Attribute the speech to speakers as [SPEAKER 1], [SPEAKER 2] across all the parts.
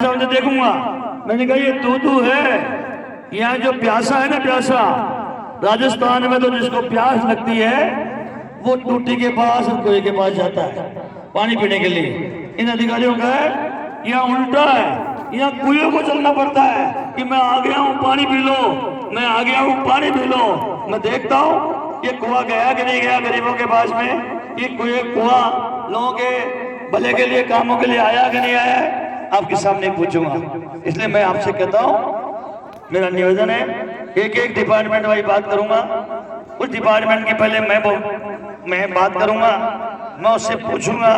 [SPEAKER 1] मैं देखूंगा। मैंने कहा ये तू है। यहाँ जो प्यासा है ना, प्यासा राजस्थान में तो जिसको प्यास लगती है वो टूटी के पास और कुएं के पास जाता है पानी पीने के लिए। इन अधिकारियों का है यहाँ उल्टा है, यहाँ कुएं को चलना पड़ता है कि मैं आ गया हूँ पानी पी लो, मैं आ गया हूँ पानी पी लो। मैं देखता हूँ ये कुआं गया कि नहीं गया गरीबों के पास में, ये कुआं लोगों के भले के लिए कामों के लिए आया कि नहीं आया आपके सामने पूछूंगा। इसलिए मैं आपसे कहता हूँ, मेरा निवेदन है एक एक डिपार्टमेंट वाली बात करूंगा। उस डिपार्टमेंट की पहले मैं बात करूंगा, मैं उससे पूछूंगा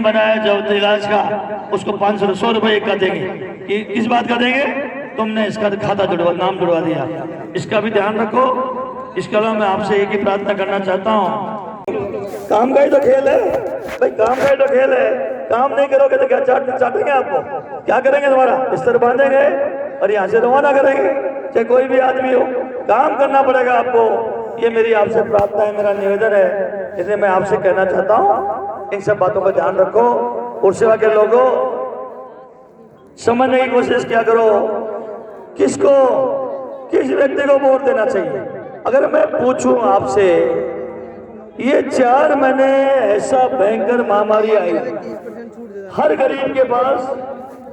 [SPEAKER 1] बनाया जो इलाज का उसको 500 रुपये का देंगे कि किस बात का देंगे, तुमने इसका खाता नाम जुड़वा दिया, इसका भी ध्यान रखो। इसके अलावा मैं आपसे एक ही प्रार्थना करना चाहता हूँ, काम का ही तो खेल है भाई, काम का ही तो खेल है। काम नहीं करोगे तो क्या चाटेंगे आपको, क्या करेंगे, तुम्हारा बिस्तर बांधेंगे और यहाँ से रवाना करेंगे, चाहे कोई भी आदमी हो। काम करना पड़ेगा आपको, ये मेरी आपसे प्रार्थना है, मेरा निवेदन है। इसलिए मैं आपसे कहना चाहता हूँ इन सब बातों का ध्यान रखो। और सेवा के लोगों समझने की कोशिश क्या करो, किसको किस व्यक्ति को वोट देना चाहिए। अगर मैं पूछूं आपसे, ये 4 महीने ऐसा भयंकर महामारी आई, हर गरीब के पास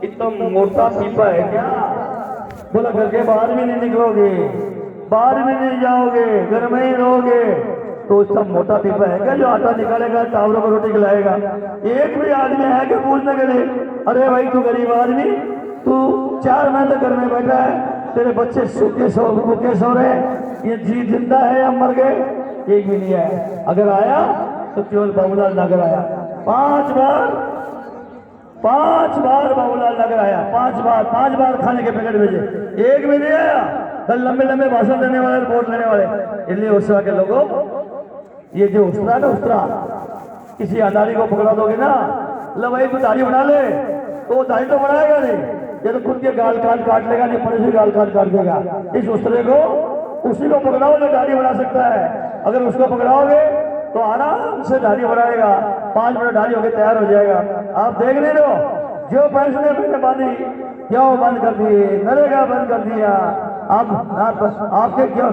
[SPEAKER 1] इतना मोटा पीपा है क्या, बोला घर के बाहर भी नहीं निकलोगे, बाहर भी नहीं जाओगे, घर में ही रहोगे, तो इतना मोटा पीपा है क्या जो आटा निकालेगा, चावलों को रोटी खिलाएगा। एक भी आदमी है कि पूछने के लिए, अरे भाई तू गरीब आदमी, तू 4 महीने तक घर में बैठा है, तेरे बच्चे भूखे सो रहे, ये जी जिंदा है या मर गए, एक भी नहीं आया। अगर आया तो केवल बाबूलाल नगर आया। 5 बार बाबूलाल नगर आया, 5 बार खाने के पैकेट भेजे, एक भी नहीं आया। कल लंबे भाषण देने वाले, वोट लेने वाले। इसलिए उस के लोगों, ये जो उस्तरा है ना, उस्तरा, किसी अनारी को पकड़ा दोगे ना, लो भाई तू दाढ़ी बना ले, तो दाढ़ी तो बनाएगा नहीं, ये तो खुद के गाल काट लेगा, नहीं पड़ोसी गाल काट देगा। इस उस्तरे को, उसी को पकड़ाओ जो दाढ़ी बना सकता है। अगर उसको पकड़ाओगे तो आराम से दाढ़ी बढ़ाएगा, 5 मिनट दाढ़ी होकर तैयार हो जाएगा। आप देख नहीं रहे हो जो फैसले मैंने बांधी, क्यों बंद कर दिए, नरेगा बंद कर दिया, आपके क्यों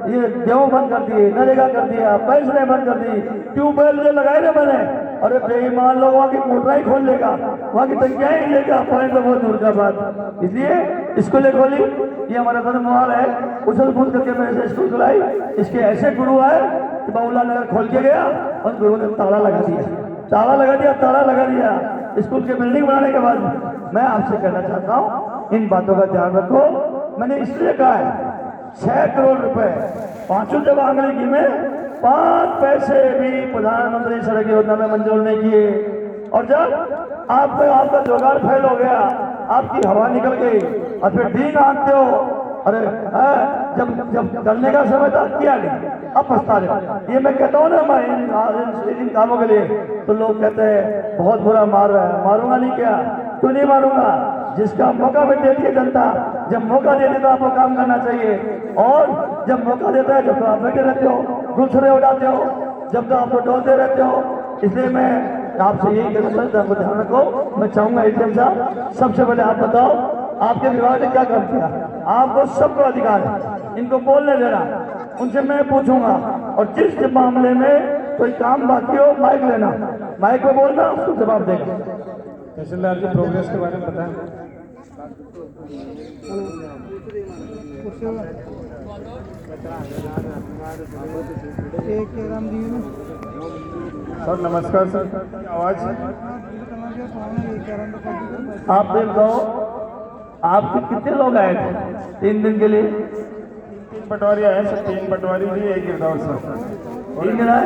[SPEAKER 1] ये क्यों बंद कर दिए, नरेगा कर दिया, फैसले बंद कर दी, ट्यूबवेल जो लगाए ना मैंने, अरे बेईमान लोग वहाँ की मोटरा ही खोल लेगा, वहाँ की टंकियां ही लेगा, पॉइंट तो बहुत दूर का बात। इसलिए स्कूलें खोली, ये हमारा धर्मवाल है, उछल कूद करके मैंने स्कूल खुलाई। इसके ऐसे गुरु आए कि बाबूलाल नगर खोल के गया और गुरु ने ताला लगा दिया। स्कूल की बिल्डिंग बनाने के बाद मैं आपसे कहना चाहता हूँ इन बातों का ध्यान रखो। मैंने इसलिए कहा है 6 करोड़ रुपए 5 जब अंग्रेजी में 5 पैसे भी प्रधानमंत्री सड़क योजना में मंजूर नहीं किए। और जब आपका जुगाड़ फेल हो गया, आपकी हवा निकल गई और फिर डींग आंकते हो, अरे जब करने का समय था किया नहीं, अब पछता रहे। ये मैं कहता हूँ ना, मैं इन कामों के लिए, तो लोग कहते हैं बहुत बुरा मार रहा है, मारूंगा नहीं, क्या क्यों नहीं मारूंगा। जिसका मौका भी देती है जनता, जब मौका देती तो आपको काम करना चाहिए, और जब मौका देता है जब तो आप बैठे रहते हो, गुलछड़े उड़ाते हो, जब तो आप तो डोलते रहते हो। इसलिए मैं आपसे यही कहना, ध्यान रखो। मैं चाहूंगा एटीएम साहब, सबसे पहले आप बताओ आपके विभाग ने क्या काम किया। आपको सबको अधिकार है इनको बोलने देना, उनसे मैं पूछूंगा, और जिस मामले में कोई काम बाकी हो माइक लेना, माइक पे बोलना, उसको जवाब देगा।
[SPEAKER 2] तहसीलदार जी प्रोग्रेस के बारे में बताएं। सर नमस्कार सर, आवाज
[SPEAKER 1] आप देख दो, आपके कितने लोग आए थे 3 दिन के लिए?
[SPEAKER 2] 3 पटवारी आए सर, 3 पटवारी जी, 1 गिरदावर सर।
[SPEAKER 1] 3 दिन आए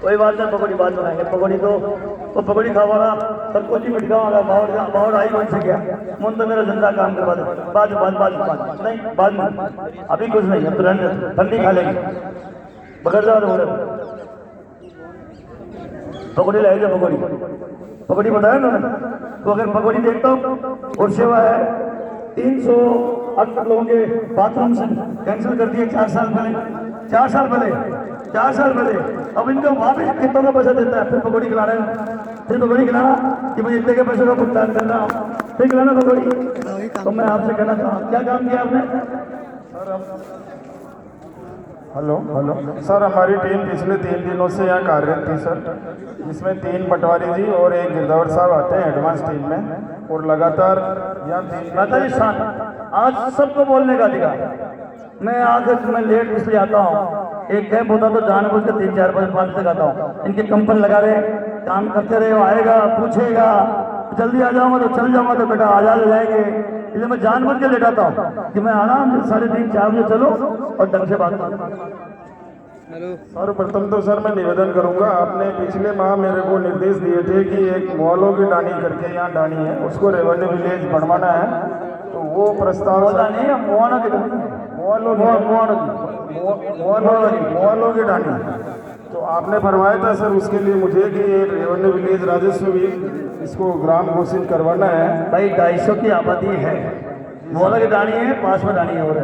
[SPEAKER 1] कोई बात नहीं, पकौड़ी बात बनाएंगे। पकौड़ी तो वो पकौड़ी खावागा सर, कोची मिट खावागा, बाहर आई मन से क्या मन तो मेरा धंधा काम करवा दे, बाद नहीं, बाद में, अभी कुछ नहीं, अब तो ठंडी खा लेंगे, पकड़ जाओ बोले पकौड़ी लाए जो पकौड़ी बताया उन्होंने। तो अगर पकौड़ी देखता हूँ और सेवा है 368 लोगों के बाथरूम से कैंसिल कर दिए 4 साल पहले। अब इनको वहां भी कितनों का पैसा देता है, फिर पकौड़ी खिला रहे हैं। फिर तो बड़ी खिलाना कि मैं इतने के पैसे का भुगतान कर रहा हूँ, फिर खिलाना तो बड़ी। तो मैं आपसे कहना चाहूँ, क्या काम किया आपने?
[SPEAKER 2] हेलो हेलो सर, हमारी टीम पिछले 3 दिनों से यहाँ कार्यरत थी सर, जिसमें 3 पटवारी जी और एक गिरदावर साहब आते हैं एडवांस टीम में, और लगातार यहाँ
[SPEAKER 1] माता जी शांत, आज सबको बोलने का अधिकार। मैं आकर मैं लेट इसलिए आता हूँ, एक कैंप होता तो जानबूझ के 3, 4, 5 तक आता हूँ। इनके कंपन लगा रहे, काम करते रहे, वो आएगा पूछेगा, जल्दी आ जाऊंगा तो चल जाऊंगा तो बेटा आजाद हो जाएंगे, इसलिए मैं जानबूझ के लेट आता हूँ कि मैं आराम से 3:30, 4 बजे चलो और ढंग से बात करो।
[SPEAKER 2] सर प्रथम तो सर मैं निवेदन करूंगा, आपने पिछले माह मेरे को निर्देश दिए थे कि एक मोहल्लों की डानी करके यहाँ डानी है, उसको रेवेन्यू विलेज बनवाना है, तो वो प्रस्ताव
[SPEAKER 1] नहीं है मोहना की
[SPEAKER 2] मोहल्लों की डानी तो आपने फरमाया था सर उसके लिए मुझे कि एक रेवेन्यू विलेज राजस्व भी इसको ग्राम घोषित करवाना है।
[SPEAKER 1] भाई 250 की आबादी है, मोहल्ला की डानी है, पास में डानी है, और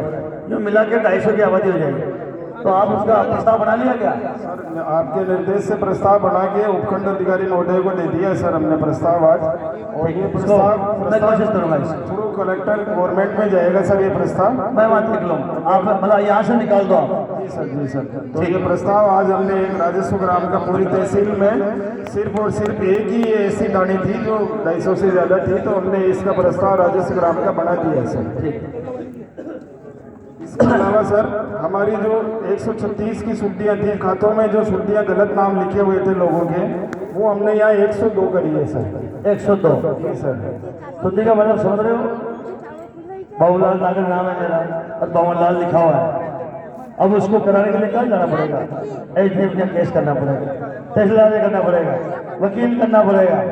[SPEAKER 1] जो मिला के 250 की आबादी हो जाएगी। तो आप उसका प्रस्ताव बना लिया क्या?
[SPEAKER 2] सर आपके निर्देश से प्रस्ताव बना के उपखंड अधिकारी महोदय को दे दिया है सर हमने प्रस्ताव आज, और ये प्रस्ताव थ्रू कलेक्टर गवर्नमेंट में जाएगा सर। ये प्रस्ताव
[SPEAKER 1] मैं बात लिख लूँगा, आप मतलब यहाँ से निकाल दो आप।
[SPEAKER 2] जी सर, जी सर। तो ये प्रस्ताव आज हमने एक राजस्व ग्राम का पूरी तहसील में सिर्फ और सिर्फ एक ही ऐसी डानी थी जो 250 से ज़्यादा थी, तो हमने इसका प्रस्ताव राजस्व ग्राम का बना दिया है सर।
[SPEAKER 1] ठीक।
[SPEAKER 2] इसके अलावा सर हमारी जो 136 की सुड्डियाँ थी, खातों में जो सुड्डियाँ गलत नाम लिखे हुए थे लोगों के, वो हमने यहाँ 102 करी है सर।
[SPEAKER 1] 102
[SPEAKER 2] जी सर।
[SPEAKER 1] सुद्दी का मतलब समझ रहे हो? बाबूलाल नागर नाम है मेरा और बाबूलाल लिखा हुआ है। अब उसको कराने के लिए कहाँ जाना पड़ेगा? एसडीएम का केस करना पड़ेगा, तहसीलदार करना पड़ेगा, वकील करना पड़ेगा।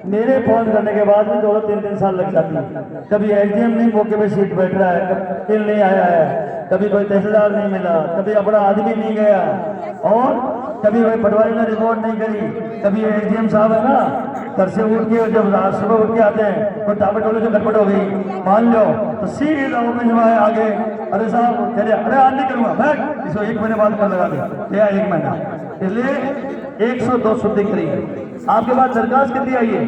[SPEAKER 1] मेरे फोन करने के बाद में 2-3 साल लग जाती है। कभी एसडीएम नहीं मौके पे सीट बैठ रहा है, कभी वकील नहीं आया है, कभी कोई तहसीलदार नहीं मिला, कभी अपना आदमी नहीं गया, और कभी कोई पटवारी ने रिपोर्ट नहीं करी। कभी एसडीएम साहब है ना, घर से उठ के जब रात सुबह उठ के आते हैं तो टापे टोले से गड़बड़ हो गई मान लो तो सीधा वो में है आगे, अरे साहब कह अरे आज नहीं करूँगा बैठ, इसको 1 महीने बाद कर लगा दे या 1 महीना। इसलिए 102 सुद्दी करी है। आपके पास दरखास्त कितनी आई है?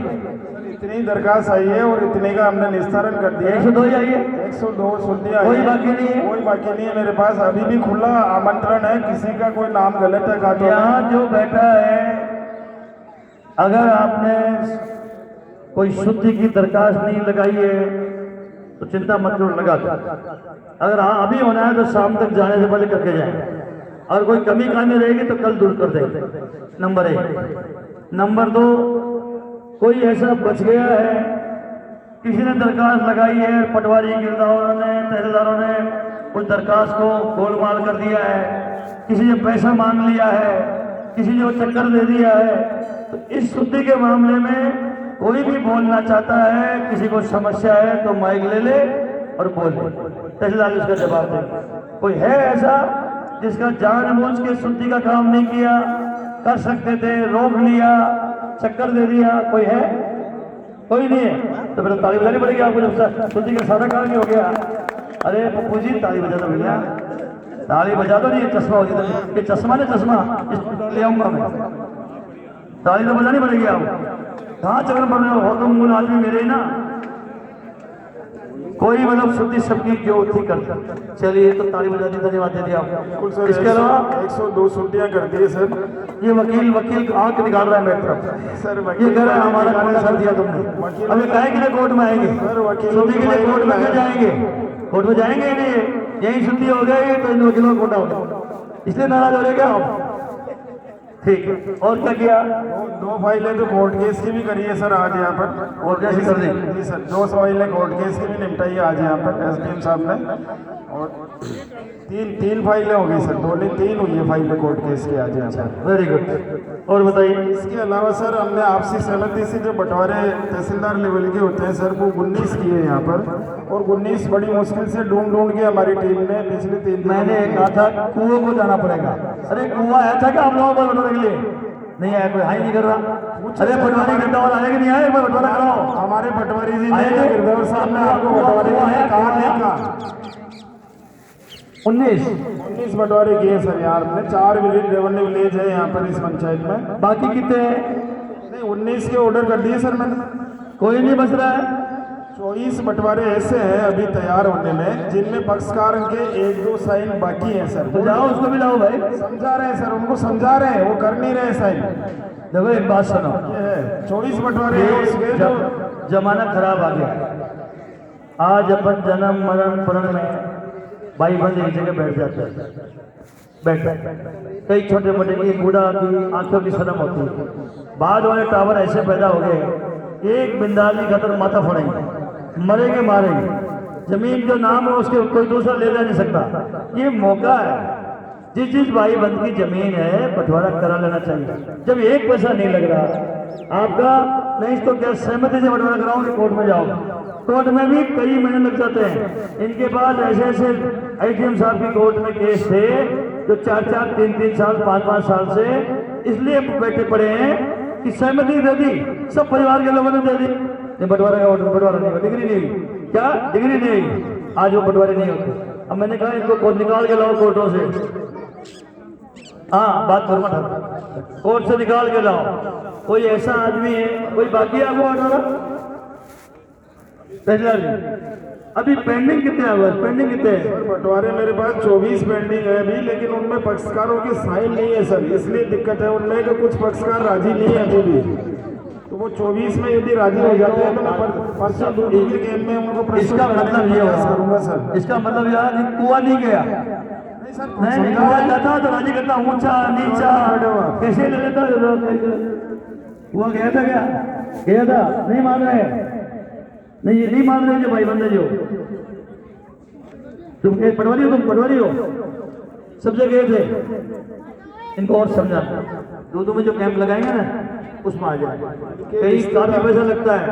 [SPEAKER 2] इतनी दरखास्त आई है और इतने का हमने निस्तारण कर दिया।
[SPEAKER 1] 102 ही आई है,
[SPEAKER 2] 102 सुड्डियाँ
[SPEAKER 1] कोई बाकी नहीं है,
[SPEAKER 2] कोई बाकी नहीं है मेरे पास। अभी भी खुला आमंत्रण है, किसी का कोई नाम गलत है खातों में।
[SPEAKER 1] यहाँ जो बैठा है, अगर आपने कोई शुद्धि की दरखास्त नहीं लगाई है तो चिंता मत करो, लगा दो। अगर हाँ अभी होना है तो शाम तक जाने से पहले करके जाए, और कोई कमी कामी रहेगी तो कल दूर कर देंगे। नंबर 1। नंबर 2, कोई ऐसा बच गया है, किसी ने दरखास्त लगाई है, पटवारी गिरदावरों ने, तहसीलदारों ने उस दरखास्त को गोलमाल कर दिया है, किसी ने पैसा मांग लिया है, किसी ने वो चक्कर दे दिया है, तो इस सुद्दी के मामले में कोई भी बोलना चाहता है, किसी को समस्या है तो माइक ले ले और बोल ले, तहसीलदार उसका जवाब दे। कोई है ऐसा जिसका जानबूझ के सुद्दी का काम नहीं किया, कर सकते थे, रोक लिया, चक्कर दे दिया, कोई है? कोई नहीं है। तो फिर ताली बजानी पड़ेगी आपको, जब सुद्दी का सारा काम नहीं हो गया। अरे पप्पू जी ताली बजा दो भैया, ताली बजा दो। नहीं चश्मा हो जाता, ये चश्मा ने चश्मा ले आऊंगा मैं, ताली तो बजानी पड़ेगी। आप कहाँ चक्कर पड़ रहे हो तुम? मूल आदमी मेरे ही ना, कोई मतलब शुद्धि सबकी जो थी करता। चलिए तो ताली बजा दी, धन्यवाद दे दिया आपको। इसके अलावा
[SPEAKER 2] 102 सुड्डियाँ कर दी है सर।
[SPEAKER 1] ये वकील आंख निकाल रहा है मेरे तरफ
[SPEAKER 2] सर
[SPEAKER 1] ये कह रहा है हमारा कोर्ट कर दिया तुमने। अभी काहे के लिए कोर्ट में आएंगे? शुद्धि के लिए कोर्ट में क्यों जाएंगे? कोर्ट में जाएंगे ही नहीं, यही शुद्धि हो गई तो इन वकीलों को कोटा हो गया, इसलिए नाराज हो रहे क्या आप? ठीक है, और क्या किया?
[SPEAKER 2] 2 फाइलें तो कोर्ट केस की भी करी है सर आज यहाँ पर।
[SPEAKER 1] और कैसे कर दी?
[SPEAKER 2] जी सर, 2 फाइलें कोर्ट केस की भी निपटाई है आज यहाँ पर एसडीएम साहब ने, और 3 फाइलें हो गई सर, 2 नहीं 3 हुई है फाइलें कोर्ट केस की आज यहाँ पर।
[SPEAKER 1] Very good. और बताइए।
[SPEAKER 2] इसके अलावा सर हमने आपसी सहमति से जो बंटवारे तहसीलदार लेवल के होते हैं सर, वो 19 किए यहाँ पर, और 19 बड़ी मुश्किल से ढूंढ के हमारी टीम ने पिछले 3
[SPEAKER 1] मैंने कहा था कुओं को जाना पड़ेगा। अरे कुआ आया था क्या आप लोगों पर बटवारे के लिए? नहीं आया, कोई हाई नहीं कर रहा। अरे पटवारी गिरदावर आए कि नहीं आए? मैं बटवारा कराओ।
[SPEAKER 2] हमारे पटवारी जी ने गिरदावर साहब ने आपको बंटवारे कहा नहीं कहा? 19 बंटवारे किए सर यार हमने। 4 विलेज रेवेन्यू विलेज है यहाँ पर इस पंचायत में।
[SPEAKER 1] बाकी कितने हैं?
[SPEAKER 2] नहीं 19 के ऑर्डर कर दिए सर मैंने।
[SPEAKER 1] कोई नहीं बच रहा है।
[SPEAKER 2] 24 बंटवारे ऐसे हैं अभी तैयार होने में जिनमें पक्षकार के 1-2 साइन बाकी हैं सर।
[SPEAKER 1] तो जाओ उसको भी लाओ भाई।
[SPEAKER 2] समझा रहे हैं सर, उनको समझा रहे हैं, वो कर नहीं रहे साइन।
[SPEAKER 1] देखो एक बात सुनो,
[SPEAKER 2] ये है 24 बंटवारे हैं उसके जो
[SPEAKER 1] जमाना खराब आ गया। आज अपन जन्म मरण प्रण में भाई बंद एक जगह बैठ जाते हैं, बैठ कई छोटे मोटे की बूढ़ा की आंखों की शर्म होती है। बाद वाले टावर ऐसे पैदा हो गए, एक बिंदाली खतर माथा फोड़ेंगे, मरेंगे मारेंगे, जमीन जो नाम है उसके कोई दूसरा ले जा नहीं सकता। ये मौका है, जिस भाई बंद की जमीन है बंटवारा करा लेना चाहिए। जब एक पैसा नहीं लग रहा आपका, नहीं तो क्या सहमति से बंटवारा कराओगे, कोर्ट में जाओगे, कोर्ट में भी कई महीने लग जाते हैं। इनके पास ऐसे ऐसे IGM साहब की कोर्ट में केस थे जो 4-4, 3-3 साल, 5-5 साल से इसलिए बैठे पड़े हैं कि सहमति दे दी, सब परिवार के लोगों ने दे दी, ये बंटवारा का ऑर्डर, बंटवारा नहीं हुआ, डिग्री नहीं हुई, क्या डिग्री नहीं हुई, आज वो बंटवारे नहीं होते। अब मैंने कहा इनको कोर्ट निकाल के लाओ कोर्टों से। हाँ बात करूँगा, कोर्ट से निकाल के लाओ। कोई ऐसा आदमी है, कोई बाकी है आपको बंटवारा? अभी पेंडिंग कितने हैं? पेंडिंग कितने हैं?
[SPEAKER 2] बंटवारे मेरे पास 24 पेंडिंग है अभी, लेकिन उनमें पक्षकारों के साइन नहीं है सर, इसलिए दिक्कत है उनमें कि कुछ पक्षकार राजी नहीं है अभी भी। तो वो 24 में यदि राजी हो जाते हैं तो मैं परसों दूसरी के गेम में उनको
[SPEAKER 1] इसका मतलब ये
[SPEAKER 2] करूंगा सर।
[SPEAKER 1] इसका मतलब यार कुआ नहीं गया, नहीं कुआ जाता तो राजी करता, ऊंचा नीचा कैसे ले लेता, हुआ गया था क्या? गया था, नहीं मान रहे, नहीं ये नहीं मान रहे जो भाई बंदे जो तुम पटवारी हो, तुम पटवारी हो, सब जगह थे। इनको और समझा, दो में जो कैंप लगाएंगे ना उसमें आ जाए। कहीं काफी पैसा लगता है,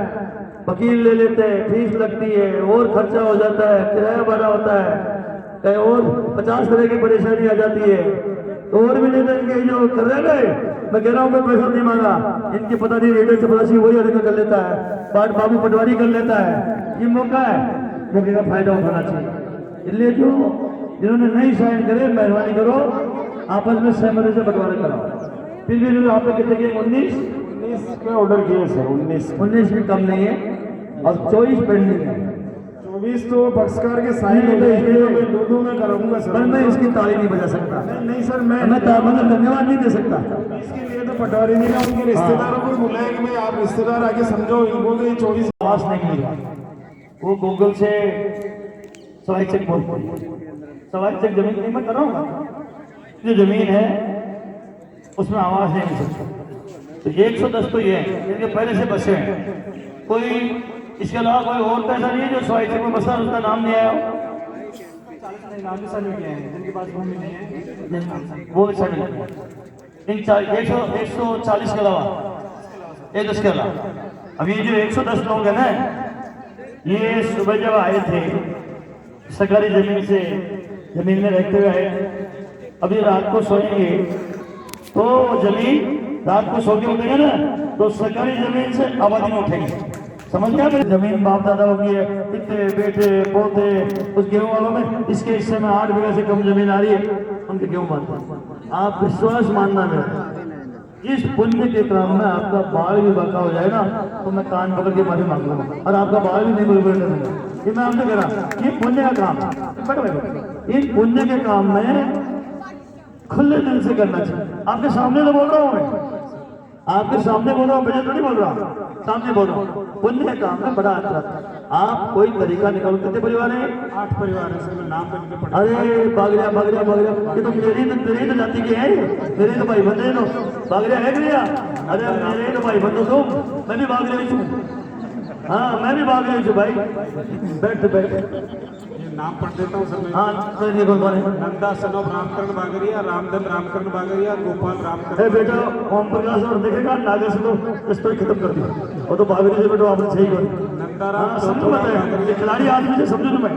[SPEAKER 1] वकील ले लेते हैं, फीस लगती है, और खर्चा हो जाता है, किराया भरा होता है, कहीं और 50 तरह की परेशानी आ जाती है, तो और भी नहीं देंगे जो कर रहे हैं। मैं कह रहा हूँ कोई पैसा नहीं मांगा, इनकी पता नहीं रेडियो चपरासी वही अधिकार कर लेता है, बाबू पटवारी कर लेता है। ये मौका है, मौके का फायदा उठाना चाहिए। इसलिए जो जिन्होंने नहीं साइन करे मेहरबानी करो आपस में सहमति से बंटवारा कराओ। फिर भी आपने कितने किए? 19
[SPEAKER 2] के ऑर्डर किए सर।
[SPEAKER 1] 19 भी कम नहीं है और 24 पेंडिंग है।
[SPEAKER 2] 24 तो पक्षकार के साइन होते हैं, इसलिए मैं दो में कराऊंगा सर।
[SPEAKER 1] पर मैं इसकी ताली नहीं बजा सकता।
[SPEAKER 2] नहीं सर, मैं
[SPEAKER 1] धन्यवाद नहीं दे सकता।
[SPEAKER 2] इसके लिए तो पटवारी नहीं ना, उनके रिश्तेदारों को बुलाया कि भाई आप रिश्तेदार आके समझो इनको कि 24
[SPEAKER 1] पास नहीं मिला। वो गूगल से सवाई चेक बोलते हैं, सवाई चेक जमीन नहीं मैं कराऊंगा, जो जमीन है उसमें आवाज नहीं मिल सकती। तो 110 तो ये है, इनके पहले से बसे हैं, कोई इसके अलावा कोई और पैसा नहीं है जो सवाई चेक में बसा उसका नाम नहीं आया वो भी शामिल है। इन 140 के अलावा 110 के अलावा अब ये जो 110 लोग हैं ना, ये सुबह जब आए थे सरकारी जमीन में रहते हुए आए, अभी रात को सोएंगे तो जमीन रात को सो के उठेंगे ना तो सरकारी जमीन से आबादी में उठेंगे। समझ गया? जमीन बाप दादाओं की है, इतने बेटे पोते, उस गेहूं वालों में इसके हिस्से में 8 बीघा से कम जमीन आ रही है, उनके गेहूं बांधते। आप विश्वास मानना मेरा, इस पुण्य के काम में आपका बाल भी बका हो जाए ना तो मैं कान पकड़ के माफी मांग लूंगा और आपका बाल भी नहीं बरबर दूंगा। ये मैं आपसे कह रहा, ये पुण्य का काम, इन पुण्य के काम में खुले दिल से करना चाहिए। आपके सामने तो बोल रहा हूँ मैं, आपके सामने बोल रहा हूँ, मुझे तो नहीं बोल रहा, सामने बोल रहा हूँ। पुण्य के काम में बड़ा अंतर है। आप कोई तरीका निकालो। कितने परिवार है?
[SPEAKER 2] 8 परिवार है सर, नाम करके पड़ा।
[SPEAKER 1] अरे बागरिया बागरिया बागरिया, ये तो मेरी तो जाति के हैं, मेरे तो भाई बंधे लो बागरिया है भैया। अरे मेरे तो भाई बंधो तुम, मैं भी बागरिया हूँ। हाँ मैं भी बागरिया हूँ भाई। बैठ
[SPEAKER 2] नाम पढ़ देता हूँ सर।
[SPEAKER 1] हाँ तो ये कौन है?
[SPEAKER 2] नंदा सनोफ रामकरण बागरिया, रामदेव रामकरण बागरिया, गोपाल रामकरण।
[SPEAKER 1] बेटा ओम प्रकाश और देखेगा नागर से तो स्टोरी खत्म कर दी, वो तो बागरिया से बेटा आपने सही कर
[SPEAKER 2] नंदाराम
[SPEAKER 1] समझो, बताया खिलाड़ी आदमी से समझो तुम्हें।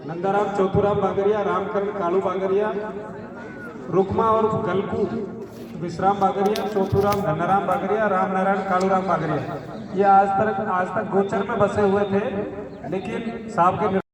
[SPEAKER 2] नंदाराम चौथुराम बागरिया, रामकरण कालू बागरिया, रुकमा और गलकू विश्राम बागरिया, चौथुराम धन्नाराम बागरिया, राम नारायण कालूराम बागरिया। ये आज तक गोचर में बसे हुए थे, लेकिन साहब के